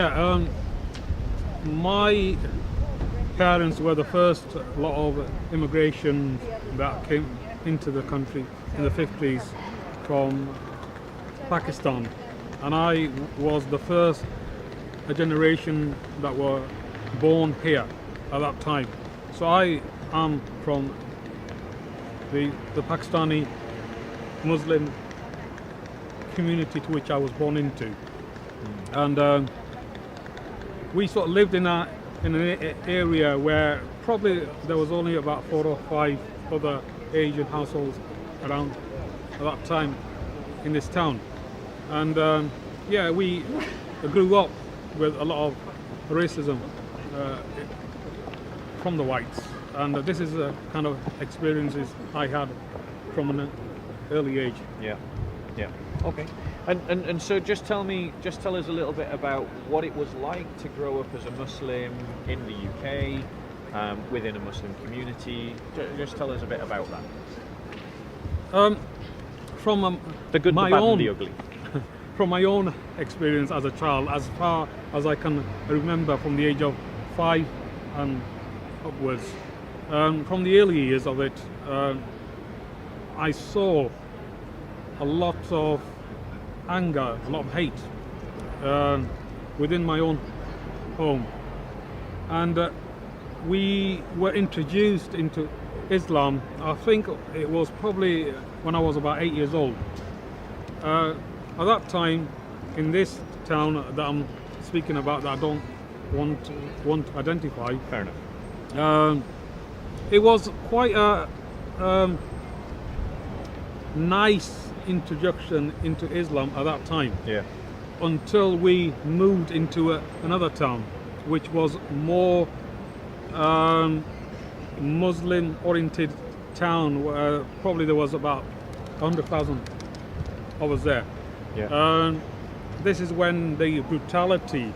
Yeah, my parents were the first lot of immigration that came into the country in the 50s from Pakistan, and I was the first a generation that were born here at that time. So I am from the Pakistani Muslim community to which I was born into, and we sort of lived in an area where probably there was only about 4 or 5 other Asian households around at that time in this town, and yeah, we grew up with a lot of racism from the whites, and this is the kind of experiences I had from an early age. Yeah, yeah, okay. And so just tell us a little bit about what it was like to grow up as a Muslim in the UK, within a Muslim community. Just tell us a bit about that. From The good, the my bad, own, and the ugly. from my own experience as a child, as far as I can remember, from the age of 5 and upwards, from the early years of it, I saw a lot of anger, a lot of hate within my own home, and we were introduced into Islam. I think it was probably when I was about 8 years old. At that time, in this town that I'm speaking about, that I don't want to identify. Fair enough. It was quite a nice introduction into Islam at that time. Yeah. Until we moved into another town, which was more Muslim-oriented town, where probably there was about 100,000 of us there. Yeah. This is when the brutality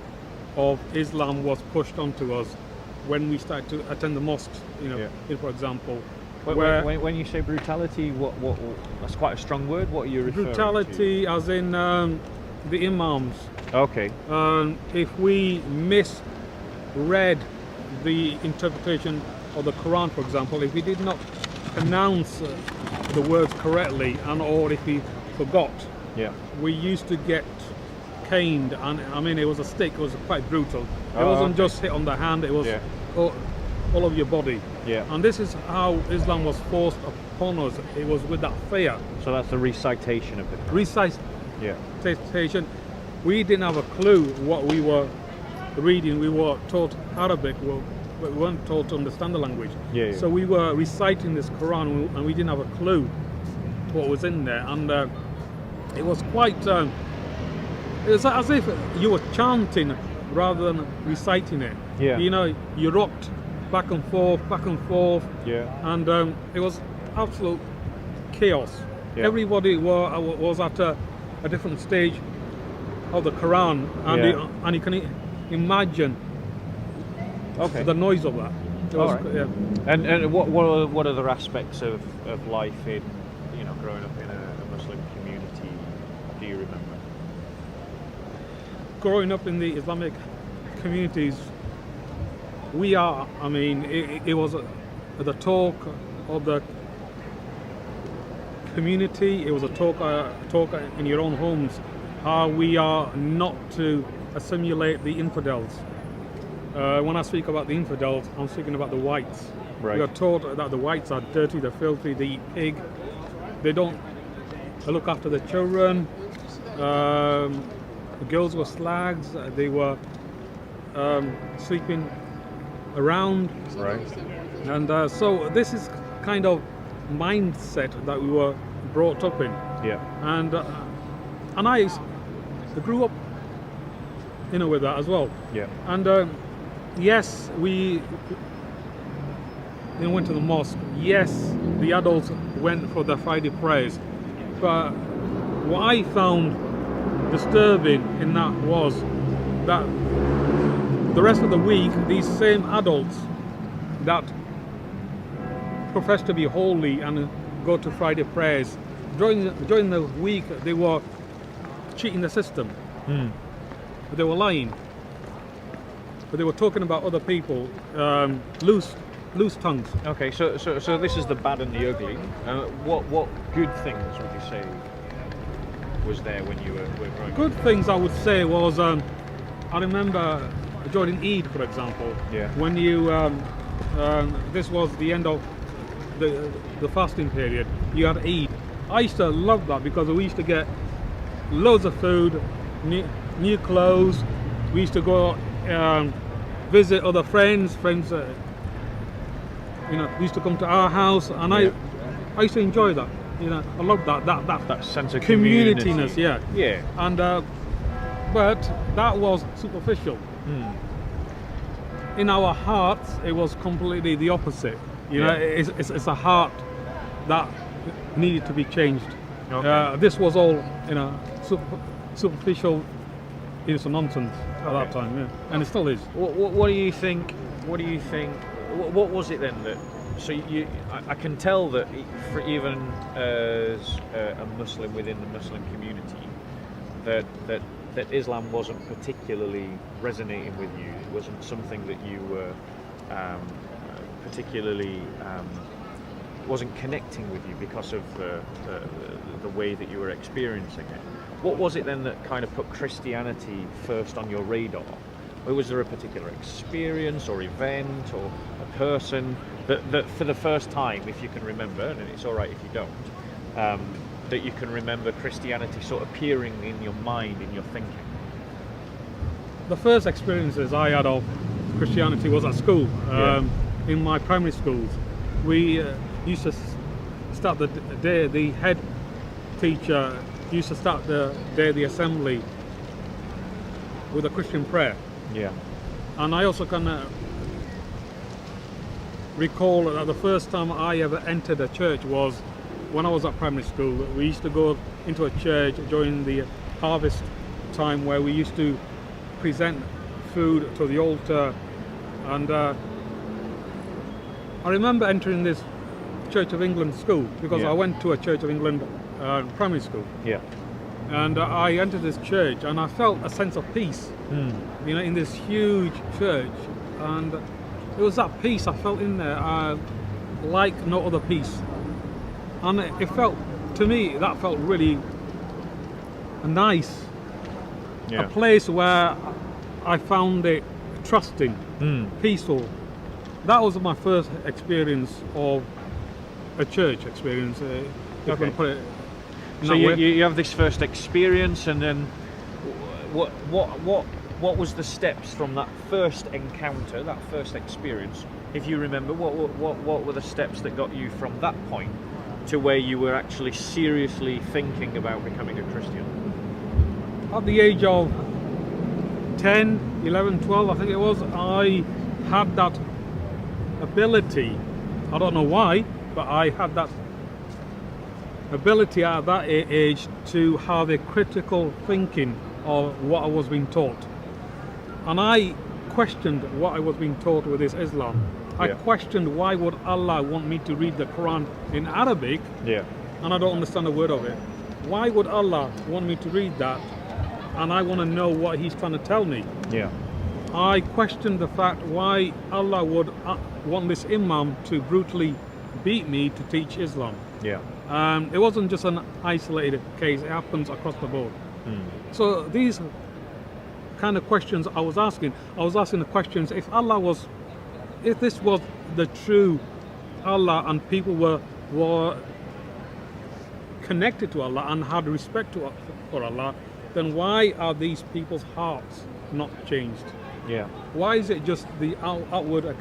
of Islam was pushed onto us when we started to attend the mosques, Yeah. for example. When you say brutality, what that's quite a strong word. What are you referring Brutality as in the imams. to? Okay. If we misread the interpretation of the Quran, for example, if we did not pronounce the words correctly, or if we forgot, Yeah. we used to get caned, and I mean it was a stick. It was quite brutal. It Oh, wasn't okay. just hit on the hand. It was Yeah. all of your body. Yeah. And this is how Islam was forced upon us. It was with that fear. So that's the recitation of the Quran. Yeah. Recitation. We didn't have a clue what we were reading. We were taught Arabic, but we weren't taught to understand the language. Yeah, yeah. So we were reciting this Quran, and we didn't have a clue what was in there. And it was quite. It was as if you were chanting rather than reciting it. Yeah. You rocked back and forth. Yeah. And it was absolute chaos. Yeah. Everybody was at a different stage of the Quran, and, Yeah. and you can imagine Okay. the noise of that. It was, All right. yeah. And what other aspects of life in growing up in a Muslim community do you remember? Growing up in the Islamic communities, it was the talk of the community. It was a talk in your own homes, how we are not to assimilate the infidels. When I speak about the infidels, I'm speaking about the whites. Right. We are taught that the whites are dirty, they're filthy, they eat pig, they don't look after the children. The girls were slags, they were sleeping around. Right. And so this is kind of mindset that we were brought up in. Yeah. And I grew up with that as well. Yeah. And yes, we went to the mosque. Yes, the adults went for the Friday prayers. But what I found disturbing in that was that the rest of the week, these same adults that profess to be holy and go to Friday prayers, during the week they were cheating the system. They were lying. but they were talking about other people, loose tongues. Okay, so this is the bad and the ugly. What good things would you say was there when you were growing up? Good things I would say was, I remember during Eid, for example, Yeah. when you, this was the end of the fasting period, you had Eid. I used to love that because we used to get loads of food, new clothes. We used to go visit other friends. We used to come to our house, and Yeah. I used to enjoy that. I love that sense of communityness. community. Yeah. Yeah. And but that was superficial. In our hearts, it was completely the opposite. It's a heart that needed to be changed. Okay. This was all superficial, some nonsense at that time, yeah, and it still is. What do you think? What do you think? What was it then that? So I can tell that for even as a Muslim within the Muslim community, that Islam wasn't particularly resonating with you. It wasn't something that you were particularly wasn't connecting with you because of the way that you were experiencing it. What was it then that kind of put Christianity first on your radar? Or was there a particular experience or event or a person that for the first time, if you can remember, and it's all right if you don't, that you can remember Christianity sort of appearing in your mind, in your thinking? The first experiences I had of Christianity was at school. In my primary schools, we used to start the day, the head teacher used to start the day of the assembly with a Christian prayer. Yeah. And I also can recall that the first time I ever entered a church was when I was at primary school. We used to go into a church during the harvest time where we used to present food to the altar, and I remember entering this Church of England school because Yeah. I went to a Church of England primary school. Yeah. And I entered this church and I felt a sense of peace, in this huge church. And it was that peace I felt in there, like no other peace. And it felt, to me, that felt really nice. Yeah. A place where I found it trusting, peaceful. That was my first experience of a church experience, if you want to put it. So you have this first experience, and then what was the steps from that first encounter, that first experience? If you remember, what were the steps that got you from that point to where you were actually seriously thinking about becoming a Christian? At the age of 10, 11, 12, I think it was, I had that ability. I don't know why, but I had that ability at that age to have a critical thinking of what I was being taught. And I questioned what I was being taught with this Islam. I questioned, why would Allah want me to read the Quran in Arabic and I don't understand a word of it? Why would Allah want me to read that and I want to know what He's trying to tell me? I questioned the fact why Allah would want this Imam to brutally beat me to teach Islam. It wasn't just an isolated case, it happens across the board. So these kind of questions I was asking the questions, if this was the true Allah and people were connected to Allah and had respect for Allah, then why are these people's hearts not changed? Why is it just the outward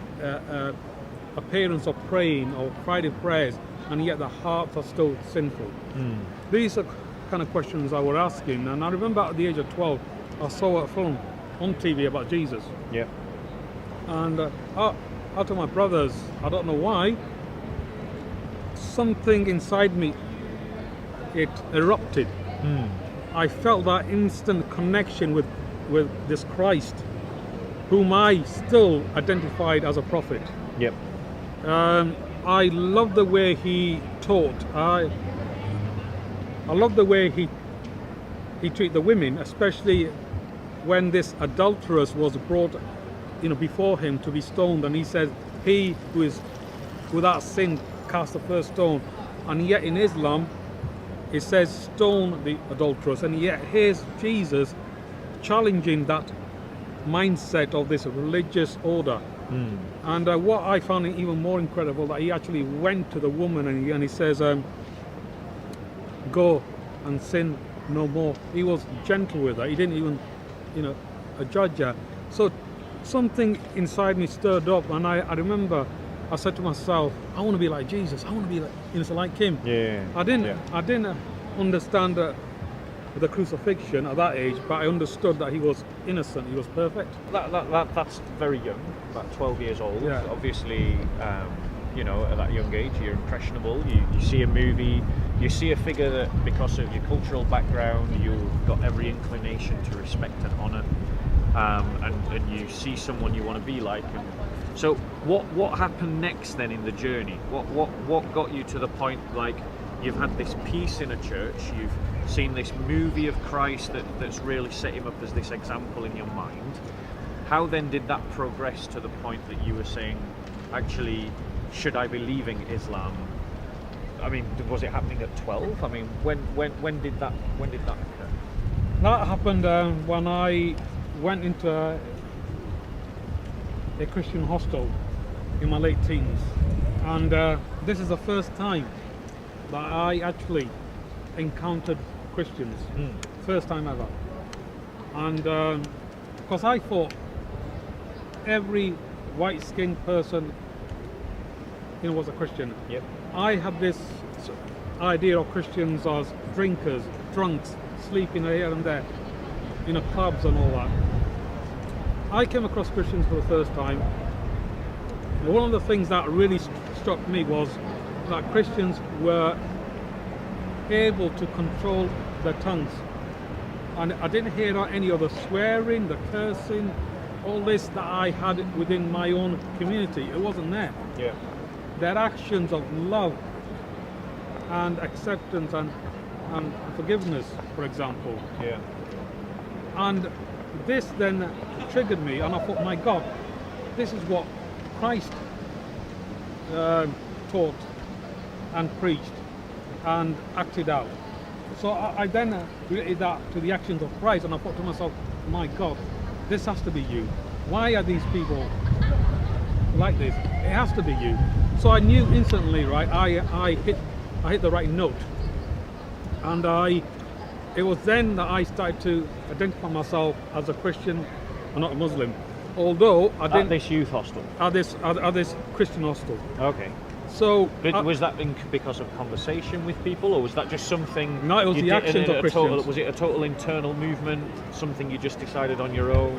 appearance of praying or Friday prayers, and yet the hearts are still sinful? These are kind of questions I was asking, and I remember at the age of 12 I saw a film on TV about Jesus. And out of my brothers, I don't know why, something inside me, it erupted. I felt that instant connection with this Christ, whom I still identified as a prophet. I love the way he taught. I love the way he treated the women, especially when this adulteress was brought before him to be stoned, and he says, "He who is without sin cast the first stone." And yet in Islam, it says, "Stone the adulterous." And yet here's Jesus challenging that mindset of this religious order. And what I found even more incredible, that he actually went to the woman and he says, "Go and sin no more." He was gentle with her. He didn't even, judge her. So something inside me stirred up, and I remember I said to myself, I want to be like Jesus. I want to be like him. Yeah. I didn't understand the crucifixion at that age, but I understood that he was innocent. He was perfect. That's very young, about 12 years old. Yeah. Obviously, at that young age, you're impressionable. You see a movie, you see a figure that, because of your cultural background, you've got every inclination to respect and honour, and you see someone you want to be like. And so, what happened next then in the journey? What got you to the point, like, you've had this peace in a church, you've seen this movie of Christ that's really set him up as this example in your mind. How then did that progress to the point that you were saying, actually, should I be leaving Islam? I mean, was it happening at 12? I mean, when did that occur? That happened when I went into a Christian hostel in my late teens, and this is the first time that I actually encountered Christians. First time ever. And because I thought every white-skinned person was a Christian. Yep. I had this idea of Christians as drinkers, drunks, sleeping here and there, clubs and all that. I came across Christians for the first time. And one of the things that really struck me was that Christians were able to control their tongues. And I didn't hear any of the swearing, the cursing, all this that I had within my own community. It wasn't there. Yeah. Their actions of love and acceptance and forgiveness, for example. Yeah. And this then triggered me, and I thought, my God, this is what Christ taught and preached and acted out. So I then related that to the actions of Christ, and I thought to myself, my God, this has to be you. Why are these people like this? It has to be you. So I knew instantly, right? I hit the right note, and it was then that I started to identify myself as a Christian and not a Muslim. Although I didn't. At this youth hostel. At this Christian hostel. Okay. So was that because of conversation with people, or was that just something? No, it was the actions of Christians. Was it a total internal movement? Something you just decided on your own?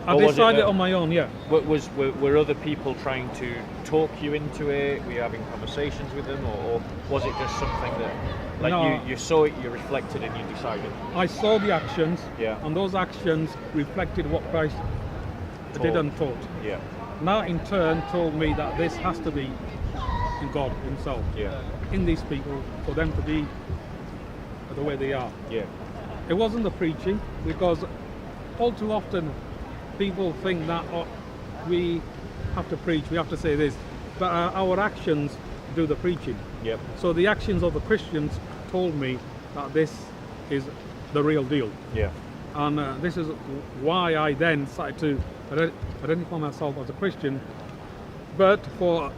I decided on my own, yeah. Were other people trying to talk you into it? Were you having conversations with them, or was it just something that, like, no, you saw it, you reflected, and you decided? I saw the actions, yeah, and those actions reflected what Christ did and taught. Yeah. Now, in turn, told me that this has to be in God Himself, yeah, in these people, for them to be the way they are. Yeah. It wasn't the preaching, because all too often people think that we have to preach, we have to say this, but our actions do the preaching. Yep. So the actions of the Christians told me that this is the real deal. Yeah. And this is why I then started to identify myself as a Christian. But for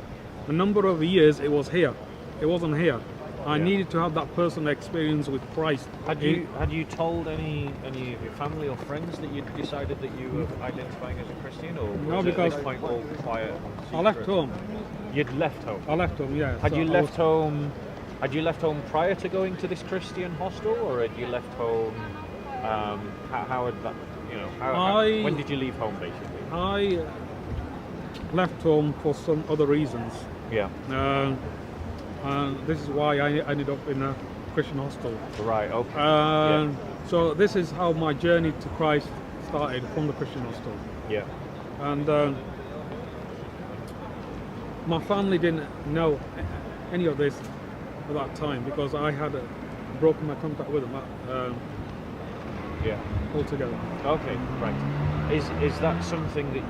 a number of years, it was here. It wasn't here. I needed to have that personal experience with Christ. Had you told any of your family or friends that you'd decided that you were identifying as a Christian, or no, was because it at this point all quiet? I left home. You'd left home? I left home, yeah. Had you left home prior to going to this Christian hostel, or had you left home? How had that? When did you leave home, basically? I left home for some other reasons. Yeah. And this is why I ended up in a Christian hostel. Right, okay. So this is how my journey to Christ started, from the Christian hostel. Yeah. And my family didn't know any of this at that time, because I had broken my contact with them altogether. Okay, right. Is that something that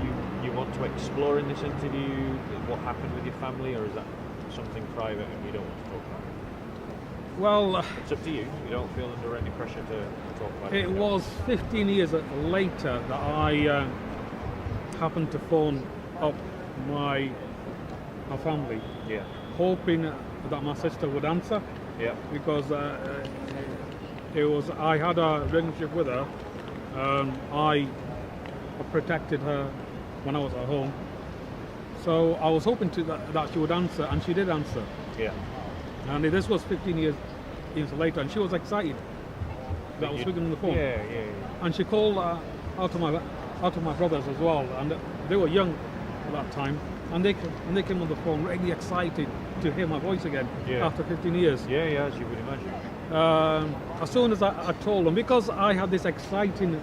you want to explore in this interview? What happened with your family, or is that something private and you don't want to talk about? Well, It's up to you. You don't feel under any pressure to talk about it. it was 15 years later that I happened to phone up my family, Yeah. hoping that my sister would answer, Yeah. because I had a relationship with her. I protected her when I was at home, so I was hoping that she would answer, and she did answer. Yeah. And this was 15 years later, and she was excited that I was speaking on the phone. Yeah. And she called out of my brothers as well, and they were young at that time, and they came on the phone really excited to hear my voice again Yeah. after 15 years. Yeah, as you would imagine. As soon as I told them, because I had this exciting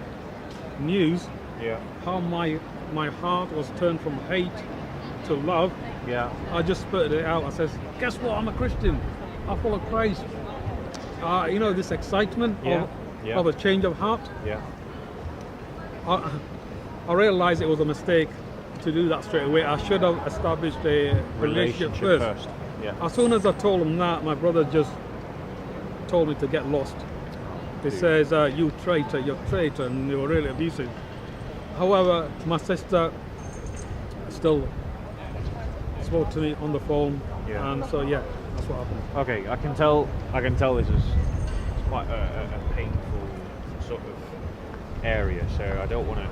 news, Yeah. how my heart was turned from hate to love, Yeah. I just spurted it out. I says, guess what, I'm a Christian, I follow Christ. This excitement Yeah. of a change of heart. Yeah. I realized it was a mistake to do that straight away. I should have established a relationship first. Yeah. As soon as I told him that, my brother just told me to get lost. He says, you're a traitor, and they were really abusive. However, my sister still spoke to me on the phone, Yeah. and so yeah, that's what happened. Okay, I can tell this is quite a painful sort of area, so I don't want to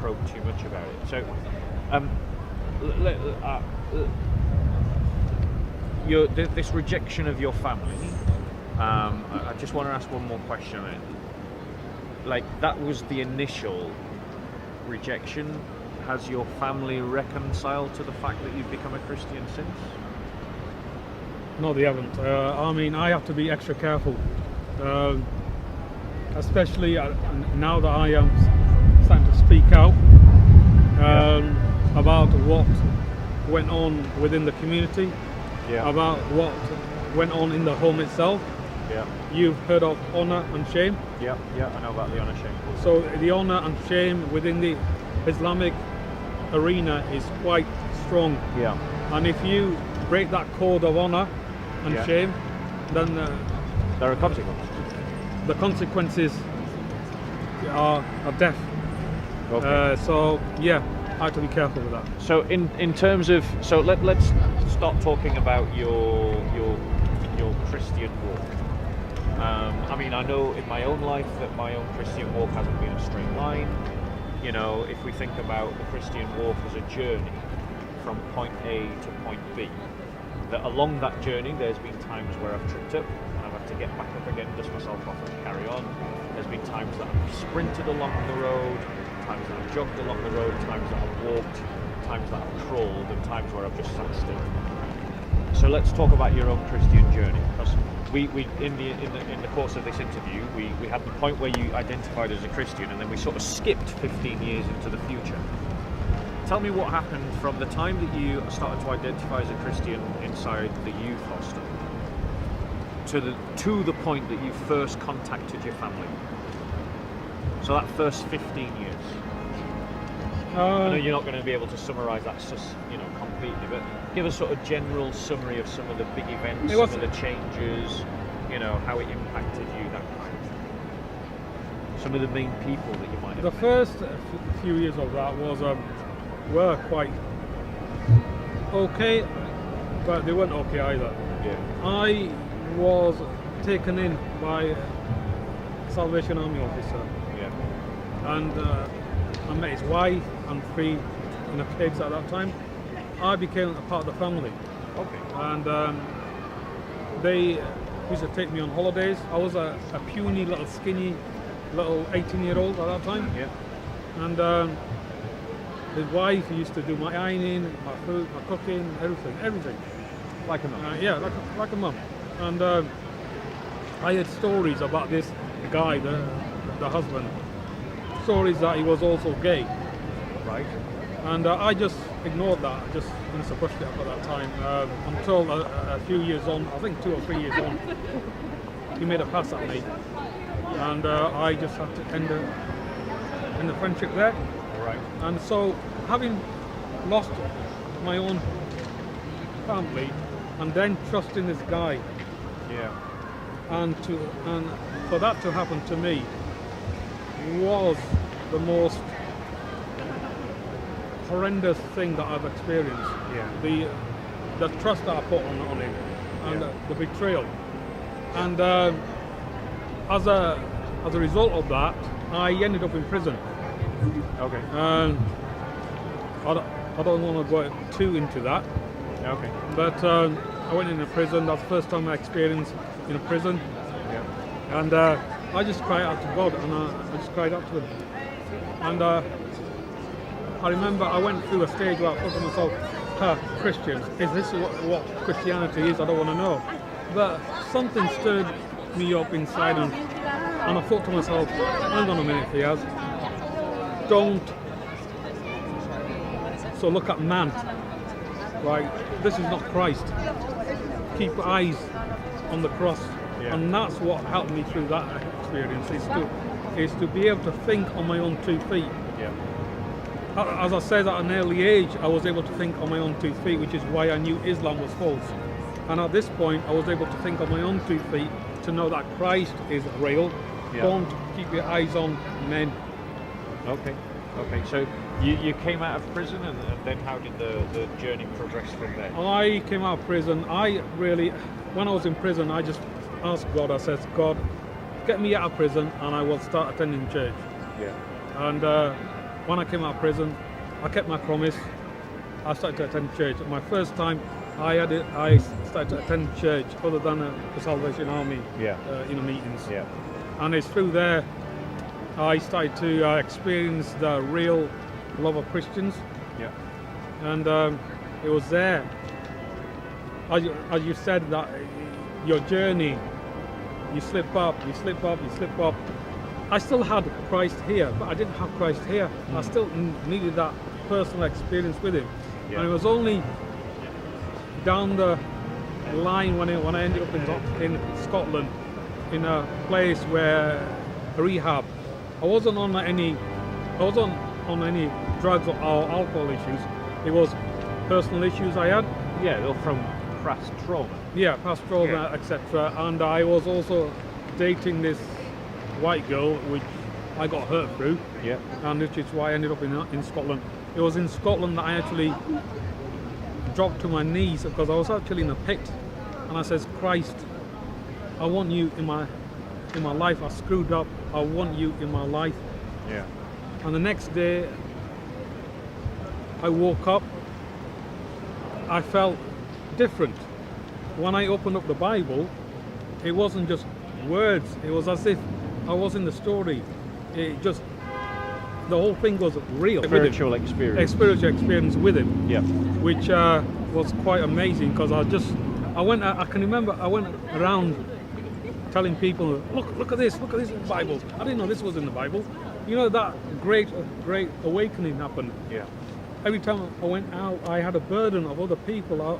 probe too much about it. So, this rejection of your family. I just want to ask one more question on it. Like, that was the initial rejection. Has your family reconciled to the fact that you've become a Christian since? No, they haven't. I have to be extra careful, especially now that I am starting to speak out about what went on within the community, about what went on in the home itself. Yeah. You've heard of honor and shame. Yeah, I know about the honor shame clause. So the honor and shame within the Islamic arena is quite strong. Yeah. And if you break that code of honor and shame, then there are consequences. the consequences are death. Okay. So yeah, I have to be careful with that. So in terms of, so let's start talking about your Christian walk. I know in my own life that my own Christian walk hasn't been a straight line. You know, if we think about the Christian walk as a journey from point A to point B, that along that journey there's been times where I've tripped up and I've had to get back up again, dust myself off and carry on. There's been times that I've sprinted along the road, times that I've jogged along the road, times that I've walked, times that I've crawled, and times where I've just sat still. So let's talk about your own Christian journey, because we in the course of this interview we had the point where you identified as a Christian, and then we sort of skipped 15 years into the future. Tell me what happened from the time that you started to identify as a Christian inside the youth hostel to the point that you first contacted your family. So that first 15 years. I know you're not going to be able to summarise that, completely, but give a sort of general summary of some of the big events, some of the changes, how it impacted you, that kind of thing. Some of the main people that you might have The met. first few years of that were quite okay, but they weren't okay either. Yeah. I was taken in by a Salvation Army officer, Yeah. and I met his wife and 3 kids at that time. I became a part of the family, Okay. and they used to take me on holidays. I was a puny little skinny little 18-year-old at that time, Yeah. and his wife used to do my ironing, my food, my cooking, everything. Like a mum. Like a mum. And I heard stories about this guy, the husband, stories that he was also gay. Right. And I just ignored that, I just brushed it up at that time, until a few years on, I think 2 or 3 years on, he made a pass at me, and I just had to end the friendship there. All right. And so, having lost my own family, and then trusting this guy, Yeah. and for that to happen to me was the most horrendous thing that I've experienced. Yeah. The trust that I put on him, and Yeah. the betrayal, and as a result of that, I ended up in prison. Okay. And I don't want to go too into that, Okay. but I went into prison. That's the first time I experienced in a prison, Yeah. and I just cried out to God, and I just cried out to Him. And I remember I went through a stage where I thought to myself, Christians, is this what Christianity is? I don't want to know. But something stirred me up inside, and I thought to myself, hang on a minute, Fyaz, don't so look at man, right? This is not Christ. Keep eyes on the cross. Yeah. And that's what helped me through that experience, is to be able to think on my own 2 feet. Yeah. As I said, at an early age, I was able to think on my own 2 feet, which is why I knew Islam was false. And at this point, I was able to think on my own 2 feet to know that Christ is real. Yeah. Don't keep your eyes on men. Okay. Okay. So you came out of prison, and then how did the journey progress from there? I came out of prison. When I was in prison, I just asked God. I said, God, get me out of prison, and I will start attending church. Yeah. And when I came out of prison, I kept my promise. I started to attend church. My first time I started to attend church, other than the Salvation Army Yeah. Meetings. Yeah. And it's through there I started to experience the real love of Christians. Yeah. And it was there, as you said, that your journey, you slip up, you slip up, you slip up. I still had Christ here, but I didn't have Christ here. I still needed that personal experience with Him. Yeah. And it was only down the line when I ended up in Scotland, in a place where rehab. I wasn't on any drugs or alcohol issues. It was personal issues I had. Yeah. They're from past trauma. Yeah, past trauma, Yeah. etc. And I was also dating this white girl, which I got hurt through, Yeah. and which is why I ended up in Scotland. It was in Scotland that I actually dropped to my knees, because I was actually in a pit, and I says, Christ, I want you in my life. I screwed up. I want you in my life. Yeah. And the next day, I woke up. I felt different. When I opened up the Bible, it wasn't just words. It was as if I was in the story. The whole thing was real. Spiritual with him. experience. A spiritual experience with him, Yeah. which was quite amazing, because I can remember I went around telling people, look at this in the Bible. I didn't know this was in the Bible. You know, that great awakening happened. Yeah. Every time I went out, I had a burden of other people. I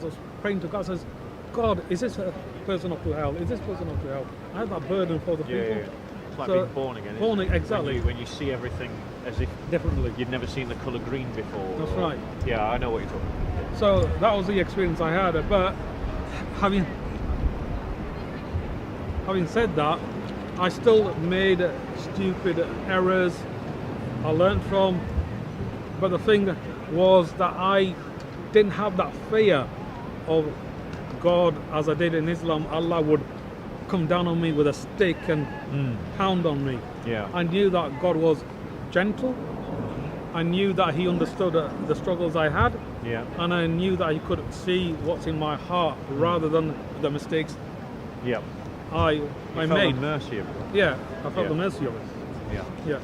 was praying to God. I says, God, is this a person up to hell? Is this person up to hell? I had that burden for the Yeah. people. Yeah. It's like So, being born again. born isn't it? exactly. When you see everything as if Definitely. you'd never seen the colour green before. That's or- right. Yeah, I know what you're talking about. So that was the experience I had. But having said that, I still made stupid errors. I learned from. But the thing was that I didn't have that fear of God as I did in Islam. Allah would come down on me with a stick and pound on me. Yeah. I knew that God was gentle. I knew that He understood the struggles I had. Yeah. And I knew that He could see what's in my heart rather than the mistakes Yeah. I You felt made. the mercy of it. Yeah, I felt Yeah. the mercy of it. Yeah. Yeah.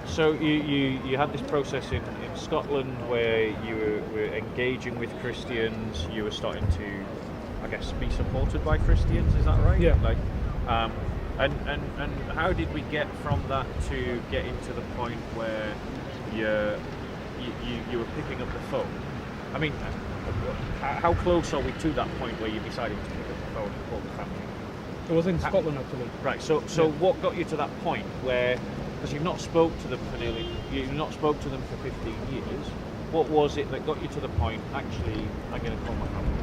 So you had this process in Scotland where you were engaging with Christians. You were starting to, I guess, be supported by Christians. Is that right? Yeah. Like, and how did we get from that to getting to the point where you were picking up the phone? I mean, how close are we to that point where you decided to pick up the phone and call the family? It was in Scotland actually. Right. So Yeah. what got you to that point where because you've not spoke to them for 15 years. What was it that got you to the point? Actually, I'm going to call my family.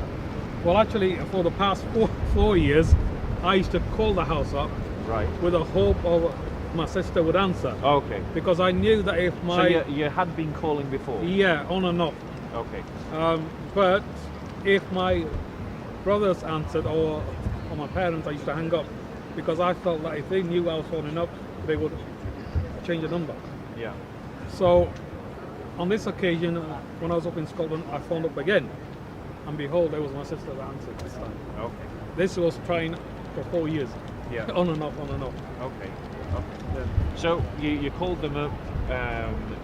Well, actually, for the past 4 years, I used to call the house up Right. with a hope of my sister would answer. Okay. Because I knew that if my... So you had been calling before? Yeah, on and off. Okay. But if my brothers answered or my parents, I used to hang up because I felt that if they knew I was phoning up, they would change the number. Yeah. So on this occasion, when I was up in Scotland, I phoned up again, and behold, there was my sister that answered this time. Okay. This was trying for 4 years. Yeah. On and off, on and off. Okay. Yeah. So you called them up.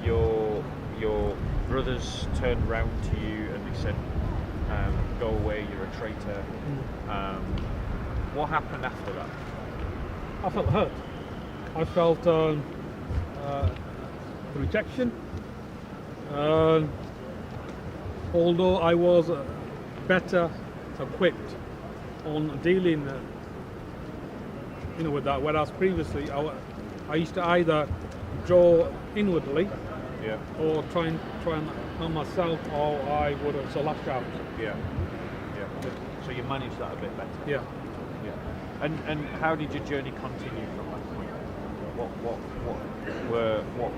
Your brothers turned round to you and they said, "Go away, you're a traitor." What happened after that? I felt hurt. I felt rejection. Although I was better equipped on dealing, with that, whereas previously I used to either draw inwardly, Yeah. or try and harm myself, or I would have lash out. Yeah. Yeah. So you managed that a bit better. Yeah. Yeah. And how did your journey continue from that point?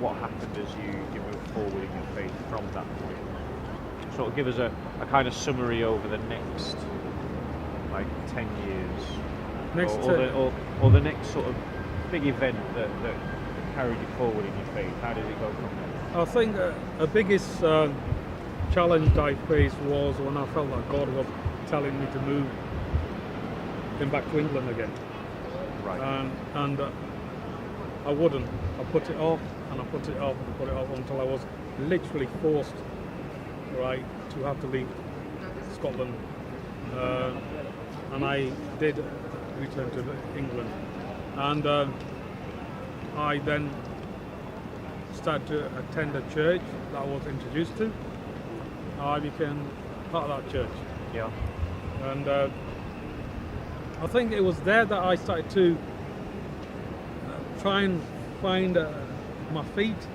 What happened as you moved forward in your faith from that point? Sort of give us a kind of summary over the next 10 years. Or the next sort of big event that carried you forward in your faith. How did it go from there? I think the biggest challenge I faced was when I felt that God was telling me to move him back to England again. Right. And I wouldn't. I put it off and I put it off and put it off until I was literally forced, to have to leave Scotland. And I did return to England. And I then started to attend a church that I was introduced to. I became part of that church. Yeah. And I think it was there that I started to try and find my feet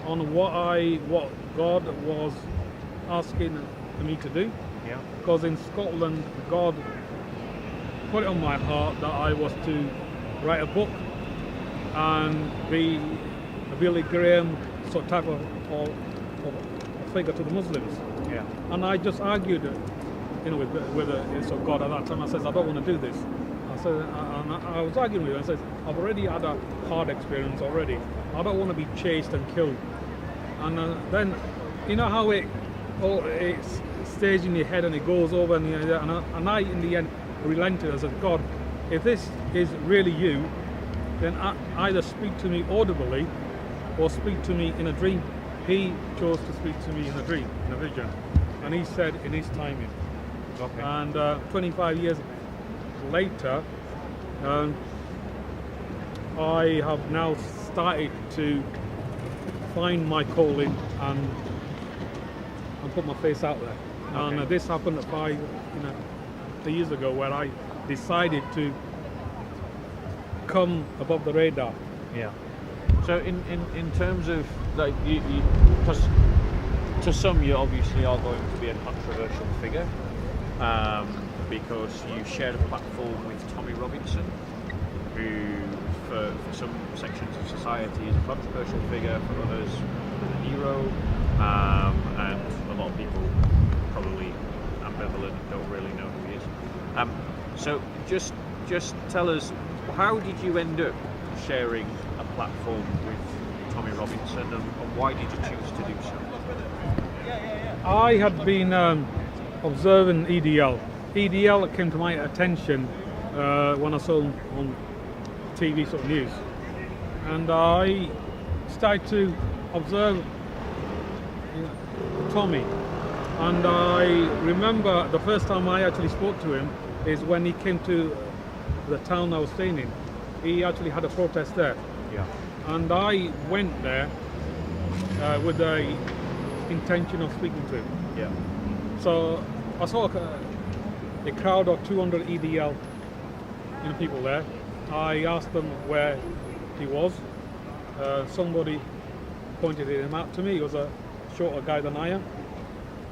on what God was asking me to do. Yeah. Because in Scotland, God put it on my heart that I was to write a book and be a Billy Graham sort of type of figure to the Muslims. Yeah. And I just argued, with the God at that time. I says, I don't want to do this. I said, and I was arguing with him. I said, I've already had a hard experience already. I don't want to be chased and killed. And then, you know how it stays in your head and it goes over, and I in the end relented. I said, God, if this is really you, then either speak to me audibly or speak to me in a dream. He chose to speak to me in a dream, in a vision, and he said in his timing. Okay. And 25 years later, I have now started to find my calling and put my face out there. Okay. And this happened 5 years ago, where I decided to come above the radar. Yeah. So in terms of you because to some you obviously are going to be a controversial figure, because you shared a platform with Tommy Robinson, who for some sections of society is a controversial figure, for others is a hero, and a lot of people probably ambivalent, don't really know who he is. So just tell us, how did you end up sharing a platform with Tommy Robinson, and why did you choose to do so? I had been observing EDL. EDL came to my attention when I saw him on TV sort of news, and I started to observe Tommy. And I remember the first time I actually spoke to him is when he came to the town I was staying in. He actually had a protest there. Yeah. And I went there with the intention of speaking to him. Yeah. So I saw a crowd of 200 EDL people there. I asked them where he was, somebody pointed him out to me. He was a shorter guy than I am.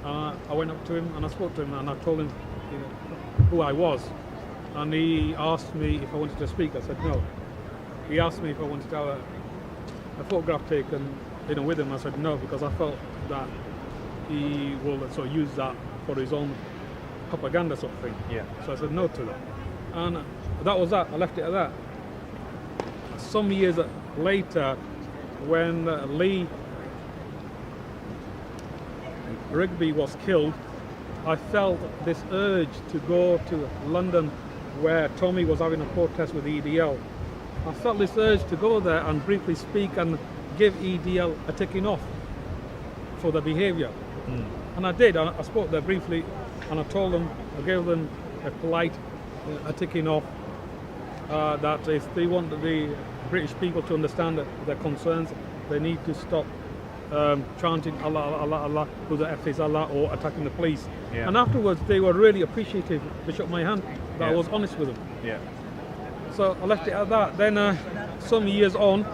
I went up to him and I spoke to him and I told him who I was. And he asked me if I wanted to speak. I said no. He asked me if I wanted to have a photograph taken with him. I said no, because I felt that he will sort of use that for his own propaganda sort of thing. Yeah. So I said no to that. And that was that. I left it at that. Some years later, when Lee Rigby was killed, I felt this urge to go to London where Tommy was having a protest with EDL. I felt this urge to go there and briefly speak and give EDL a ticking off for their behaviour. And I did. I spoke there briefly and I told them, I gave them a polite a ticking off that if they want the British people to understand their concerns, they need to stop chanting Allah, Allah, Allah, who the F is Allah, or attacking the police. Yeah. And afterwards they were really appreciative. They shook my hand that I was honest with them. Yeah. So I left it at that. Then some years on,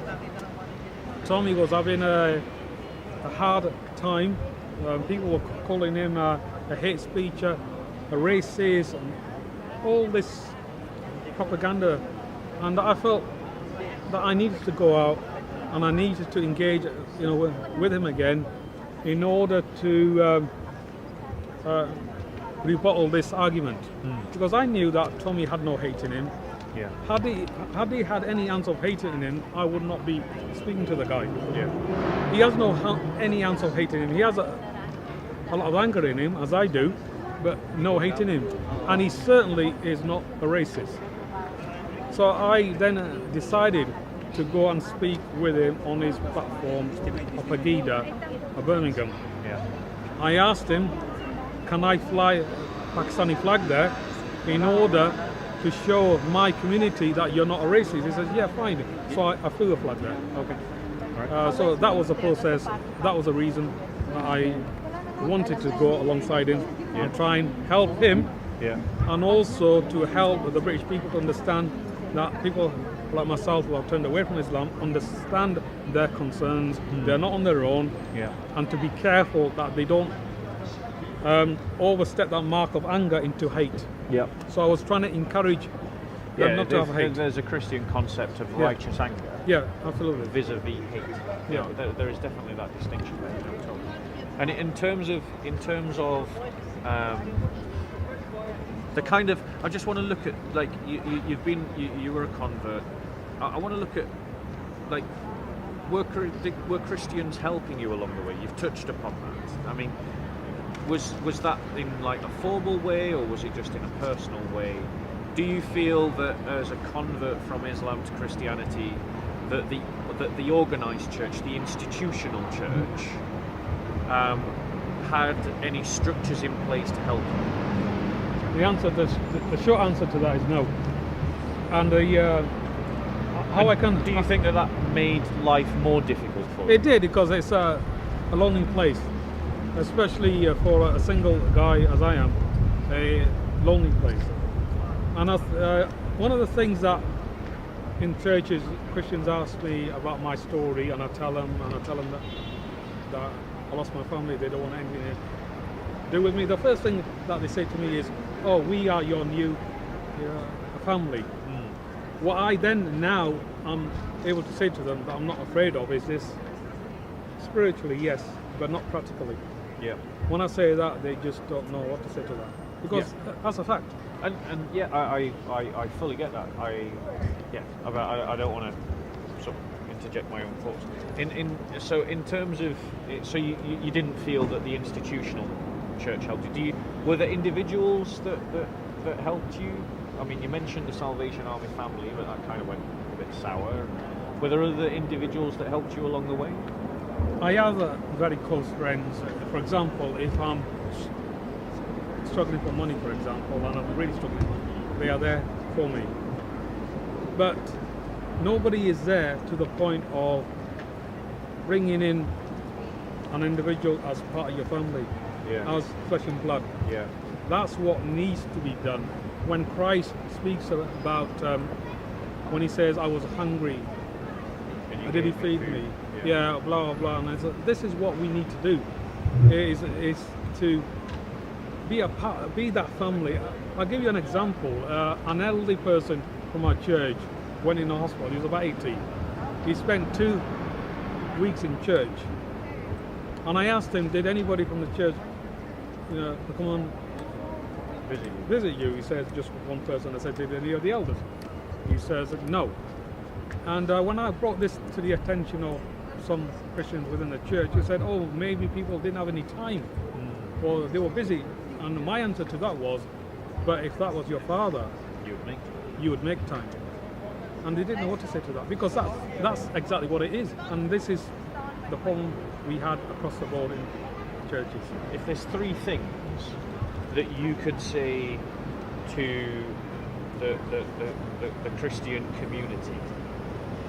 Tommy was having a hard time. People were calling him a hate speech, a racist, and all this propaganda. And I felt that I needed to go out and I needed to engage, with him again, in order to rebuttal this argument. Because I knew that Tommy had no hate in him. Yeah. Had he had any ounce of hate in him, I would not be speaking to the guy. Yeah. He has any ounce of hate in him. He has a lot of anger in him, as I do, but no hate in him. And he certainly is not a racist. So I then decided to go and speak with him on his platform of Pegida, of Birmingham. Yeah. I asked him, can I fly a Pakistani flag there in order to show my community that you're not a racist? He says, yeah, fine. So I flew the flag there. Okay. Right. So that was the process. That was the reason that I wanted to go alongside him and try and help him, and also to help the British people to understand that people like myself who have turned away from Islam understand their concerns. They're not on their own, and to be careful that they don't overstep that mark of anger into hate. Yeah. So I was trying to encourage them not to have hate. There's a Christian concept of righteous anger. Yeah, absolutely. Vis-a-vis hate. Yeah. There is definitely that distinction there. Totally. And in terms of the kind of, I just want to look at, like, you were a convert. I want to look at, like, were Christians helping you along the way? You've touched upon that. I mean, was that in like a formal way, or was it just in a personal way? Do you feel that as a convert from Islam to Christianity, that the organised church, the institutional church, had any structures in place to help you? The short answer to that is no. And do you think that made life more difficult for you? It did, because it's a lonely place, especially for a single guy as I am, a lonely place. And one of the things that in churches Christians ask me about my story, and I tell them that I lost my family, they don't want anything to do with me. The first thing that they say to me is, oh, we are your new family. What I then now am able to say to them that I'm not afraid of is this: spiritually, yes, but not practically. Yeah. When I say that, they just don't know what to say to that, because that's a fact. And I fully get that. I don't want to sort of interject my own thoughts. So in terms of, so you didn't feel that the institutional church helped you? Were there individuals that helped you? I mean, you mentioned the Salvation Army family, but that kind of went a bit sour. Were there other individuals that helped you along the way? I have very close friends. For example, if I'm struggling for money, for example, and I'm really struggling, they are there for me. But nobody is there to the point of bringing in an individual as part of your family, as flesh and blood. Yeah. That's what needs to be done. When Christ speaks about, when he says, I was hungry Did he feed me? Yeah, blah, blah, blah. And I said, this is what we need to do, is to be be that family. I'll give you an example. An elderly person from our church went in a hospital. He was about 80. He spent 2 weeks in church. And I asked him, did anybody from the church, come on, visit you? He says, just one person. I said, did any of the elders? He says, no. And when I brought this to the attention of some Christians within the church, he said, oh, maybe people didn't have any time, or they were busy. And my answer to that was, but if that was your father, you would make time. And they didn't know what to say to that, because that's exactly what it is. And this is the problem we had across the board in churches. If there's 3 things that you could say to the Christian community,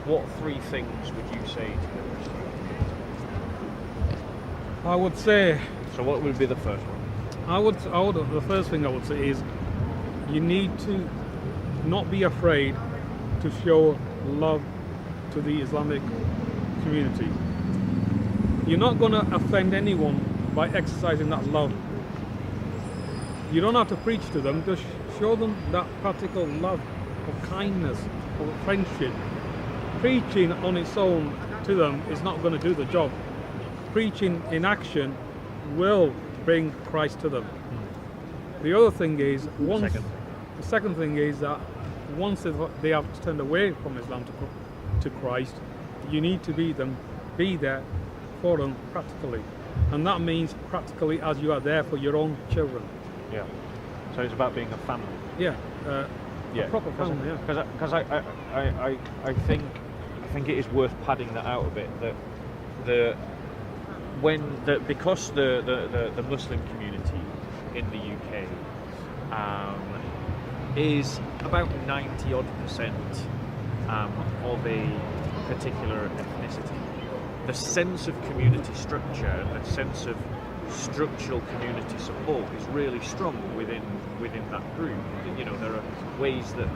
what 3 things would you say to the Christian community? I would say. So what would be the first one? The first thing I would say is, you need to not be afraid to show love to the Islamic community. You're not going to offend anyone by exercising that love. You don't have to preach to them, just show them that practical love, of kindness, of friendship. Preaching on its own to them is not going to do the job. Preaching in action will bring Christ to them. The other thing is, the second thing is that once they have turned away from Islam to Christ, you need to be there for them practically. And that means practically as you are there for your own children. Yeah. So it's about being a family. Yeah. A proper family. Yeah. Because I think it is worth padding that out a bit. Because the Muslim community in the UK is about 90% of a particular ethnicity. The sense of community structure, the sense of structural community support is really strong within that group. There are ways that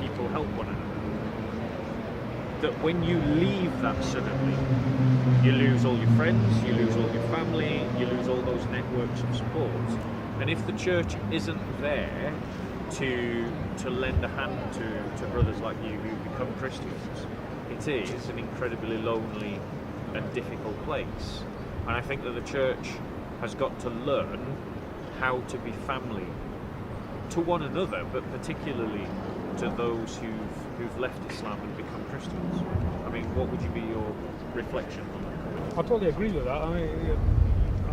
people help one another. That when you leave that suddenly, you lose all your friends, you lose all your family, you lose all those networks of support. And if the church isn't there to lend a hand to brothers like you who become Christians, it is an incredibly lonely and difficult place. And I think that the church has got to learn how to be family to one another, but particularly to those who've left Islam and become Christians. I mean, what would be your reflection on that? I totally agree with that.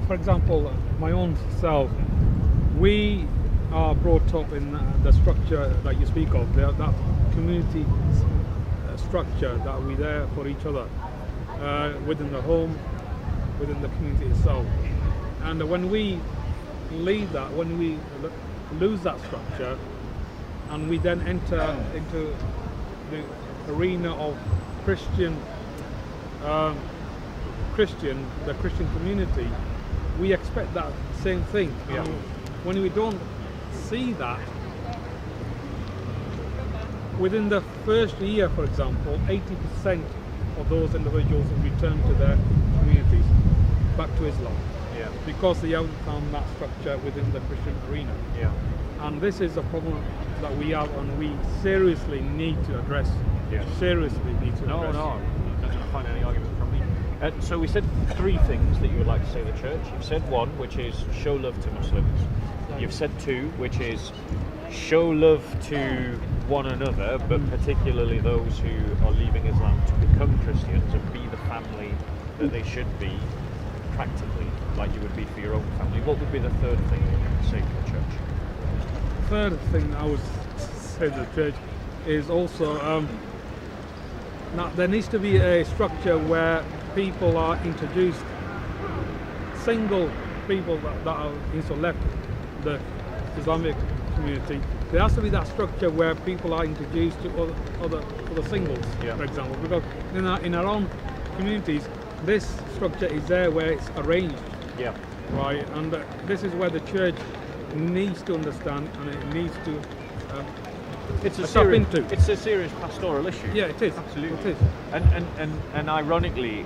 For example, my own self, we are brought up in the structure that you speak of, that community structure that we're there for each other, within the home, within the community itself. And when we leave that, when we lose that structure, and we then enter into the arena of the Christian community, we expect that same thing. Yeah. And when we don't see that, within the first year, for example, 80% of those individuals will return to their communities, back to Islam. Yeah. Because they haven't found that structure within the Christian arena. Yeah. And this is a problem that we have, and we seriously need to address. Yeah. Seriously need to address. No, I'm not going to find any argument from me. So we said 3 things that you would like to say to the church. You've said 1, which is show love to Muslims. You've said 2, which is show love to one another, but particularly those who are leaving Islam to become Christians, and be the family that they should be, practically, like you would be for your own family. What would be the 3rd thing that you would say to the church? Third thing I would say to the church is also that there needs to be a structure where people are introduced, single people that are left the Islamic community. There has to be that structure where people are introduced to other singles, for example, because in our own communities, this structure is there where it's arranged. Yeah. Right, and this is where the church needs to understand, and it needs to It's a tap serious, into. it's a serious pastoral issue. Yeah, it is. Absolutely. It is. And ironically,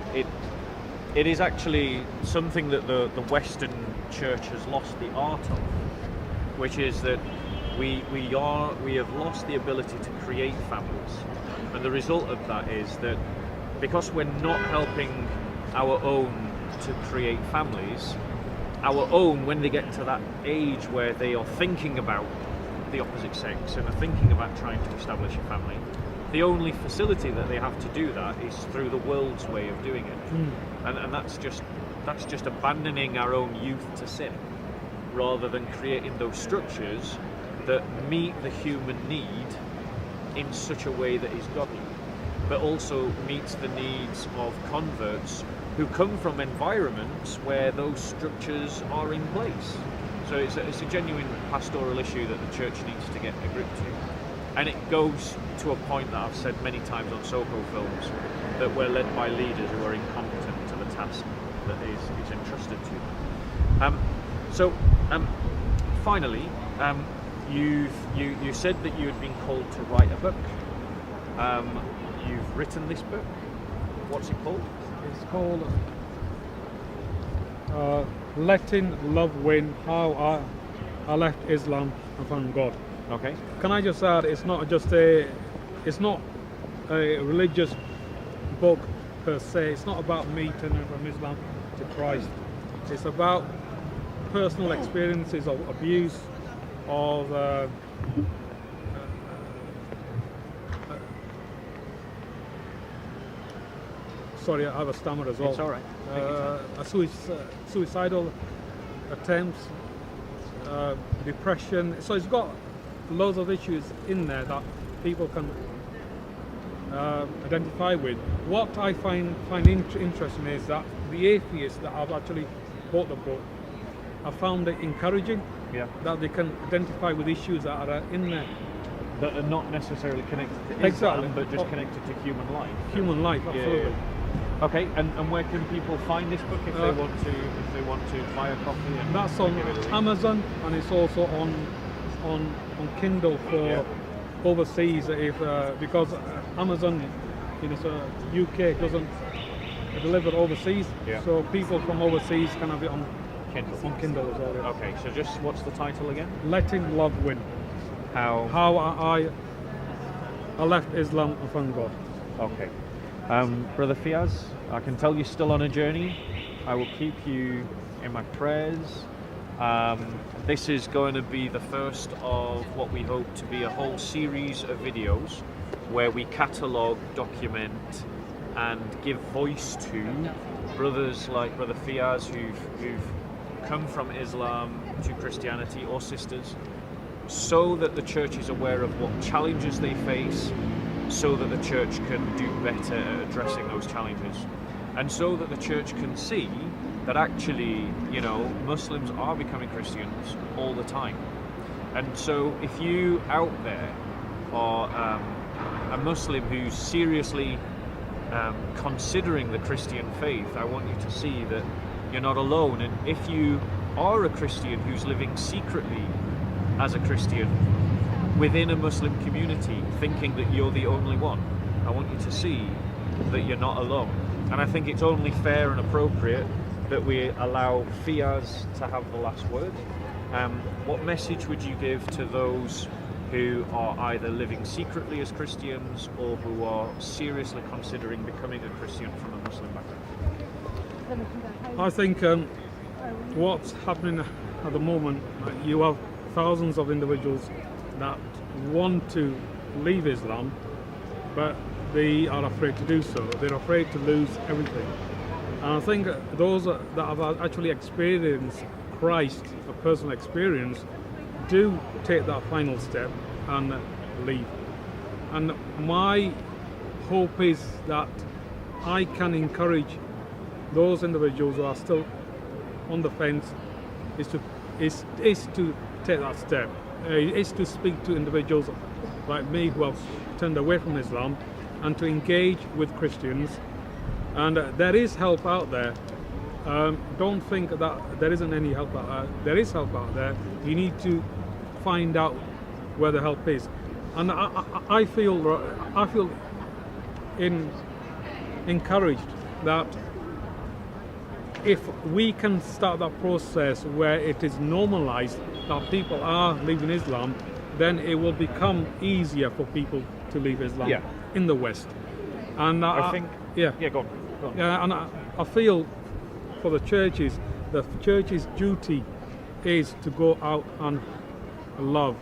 it is actually something that the Western Church has lost the art of, which is that we have lost the ability to create families, and the result of that is that because we're not helping our own to create families, our own, when they get to that age where they are thinking about the opposite sex and are thinking about trying to establish a family, the only facility that they have to do that is through the world's way of doing it. And that's just abandoning our own youth to sin, rather than creating those structures that meet the human need in such a way that is godly, but also meets the needs of converts who come from environments where those structures are in place. So it's a genuine pastoral issue that the church needs to get a grip to. And it goes to a point that I've said many times on Soho films, that we're led by leaders who are incompetent to the task that is entrusted to them. Finally, you said that you had been called to write a book. You've written this book. What's it called? It's called Letting Love Win, How I Left Islam and Found God. Okay. Can I just add, it's not a religious book per se. It's not about me turning from Islam to Christ. It's about personal experiences of abuse, of sorry, I have a stammer as well. It's all right. Suicidal attempts, depression. So it's got loads of issues in there that people can identify with. What I find interesting is that the atheists that have actually bought the book, I found it encouraging. Yeah. That they can identify with issues that are in there. That are not necessarily connected to Islam, Exactly. but just connected to human life. Human life, absolutely. Yeah. Okay, and where can people find this book if they want to buy a copy? And That's on Amazon, and it's also on Kindle for overseas. Because Amazon, so UK doesn't deliver overseas, so people from overseas can have it on Kindle as well. Yeah. Okay, so just what's the title again? Letting Love Win. How I left Islam and found God. Okay. Brother Fyaz, I can tell you're still on a journey. I will keep you in my prayers. This is going to be the first of what we hope to be a whole series of videos where we catalogue, document and give voice to brothers like Brother Fyaz who've come from Islam to Christianity, or sisters, so that the church is aware of what challenges they face, so that the church can do better at addressing those challenges, and so that the church can see that actually, Muslims are becoming Christians all the time. And so if you out there are a Muslim who's seriously considering the Christian faith, I want you to see that you're not alone. And if you are a Christian who's living secretly as a Christian within a Muslim community, thinking that you're the only one, I want you to see that you're not alone. And I think it's only fair and appropriate that we allow Fyaz to have the last word. What message would you give to those who are either living secretly as Christians or who are seriously considering becoming a Christian from a Muslim background? I think what's happening at the moment, you have thousands of individuals that want to leave Islam, but they are afraid to do so. They're afraid to lose everything. And I think those that have actually experienced Christ, a personal experience, do take that final step and leave. And my hope is that I can encourage those individuals who are still on the fence is to take that step. Is to speak to individuals like me who have turned away from Islam and to engage with Christians. And there is help out there. Don't think that there isn't any help out there. There is help out there. You need to find out where the help is. And I feel encouraged that if we can start that process where it is normalized that people are leaving Islam, then it will become easier for people to leave Islam in the West. And I think, yeah, go on. Yeah, and I feel for the churches duty is to go out and love.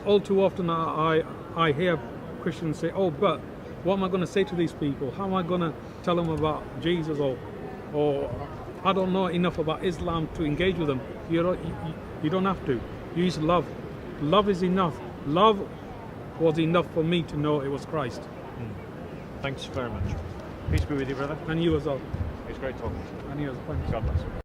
All too often I hear Christians say, "Oh, but what am I going to say to these people? How am I going to tell them about Jesus? Or I don't know enough about Islam to engage with them." You don't have to. Use love. Love is enough. Love was enough for me to know it was Christ. Thanks very much. Peace be with you, brother. And you as well. It's great talking to you. And you as well. God bless.